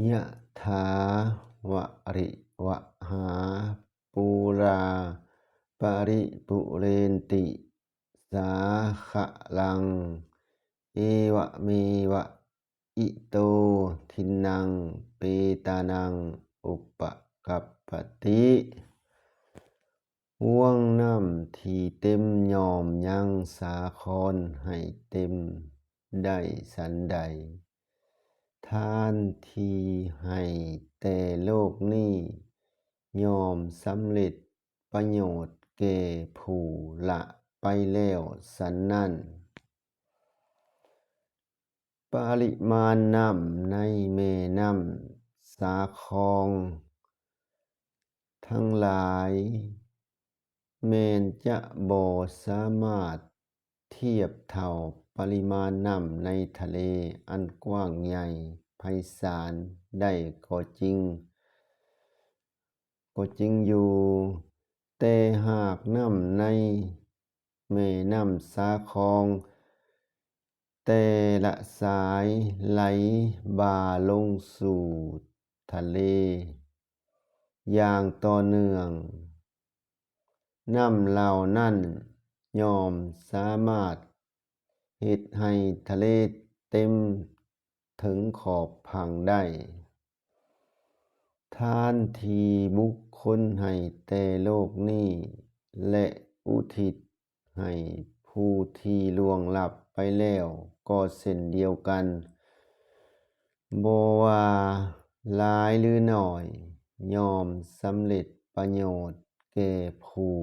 ยะถาวะริวะหาปูราปริปุเรนติสาคะลังเอวะเมวะอิโตทินังเปตานังอุปกัปปติห่วงน้ำที่เต็มยอมยังสาครให้เต็มได้สันใดทานที่ให้แต่โลกนี้ยอมสำเร็จประโยชน์แก่ผู้ละไปแล้วสันนั้นปริมาณน้ำในแม่น้ำสาครทั้งหลายแม้นจะบ่สามารถเทียบเท่าปริมาณน้ำในทะเลอันกว้างใหญ่ไพศาลได้ก็จริงอยู่ แต่หากน้ำในแม่น้ำสาครแต่ละสายไหลบ่าลงสู่ทะเลอย่างต่อเนื่องน้ำเหล่านั้นย่อมสามารถเฮ็ดให้ทะเลเต็มถึงขอบฝั่งได้ทานที่บุคคลให้แต่โลกนี้และอุทิศให้ผู้ที่ล่วงลับไปแล้วก็เช่นเดียวกันบ่ว่าหลายหรือน้อยย่อมสำเร็จประโยชน์แก่ผู้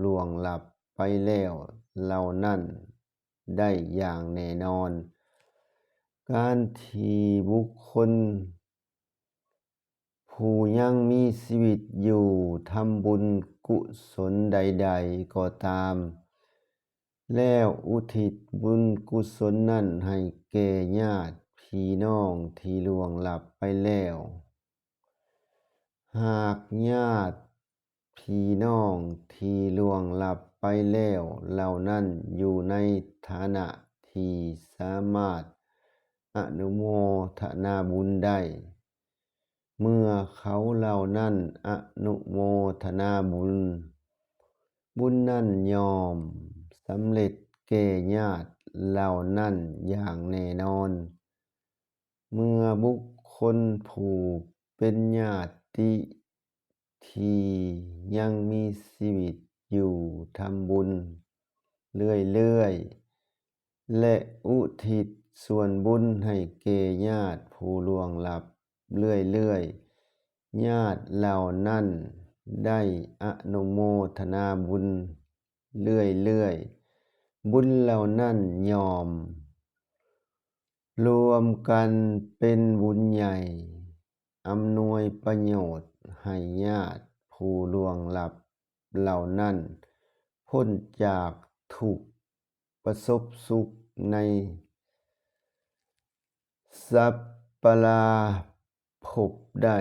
ล่วงลับไปแล้วเหล่านั้นได้อย่างแน่นอนการที่บุคคลผู้ยังมีชีวิตอยู่ทำบุญกุศลใดๆก็ตามแล้วอุทิศบุญกุศลนั้นให้แก่ญาติพี่น้องที่ล่วงลับไปแล้วหากญาติพี่น้องที่ล่วงลับไปแล้วเหล่านั้นอยู่ในฐานะที่สามารถอนุโมทนาบุญได้เมื่อเขาเหล่านั้นอนุโมทนาบุญนั้นย่อมสำเร็จแก่ญาติเหล่านั้นอย่างแน่นอนเมื่อบุคคลผู้เป็นญาติที่ยังมีชีวิตอยู่ทำบุญเรื่อยๆและอุทิศส่วนบุญให้แก่ญาติผู้ล่วงลับเรื่อยๆญาติเหล่านั้นได้อนุโมทนาบุญเรื่อยๆบุญเหล่านั้นย่อมรวมกันเป็นบุญใหญ่อำนวยประโยชน์ให้ญาติผู้ล่วงลับเหล่านั้นพ้นจากทุกข์ประสบสุขในสัปปลาภพได้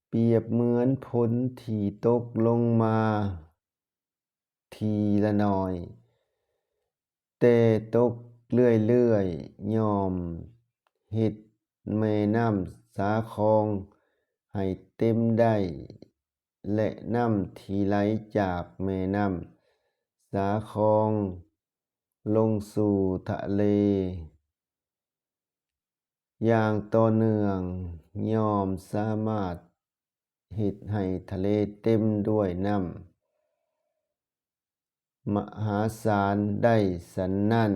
เปรียบเหมือนฝนที่ตกลงมาทีละน้อยแต่ตกเรื่อยๆย่อมเฮ็ดแม่น้ำสาครให้เต็มได้และน้ำที่ไหลจากแม่น้ำสาครลงสู่ทะเลอย่างต่อเนื่องย่อมสามารถเฮ็ดให้ทะเลเต็มด้วยน้ำมหาศาลได้ฉันนั้น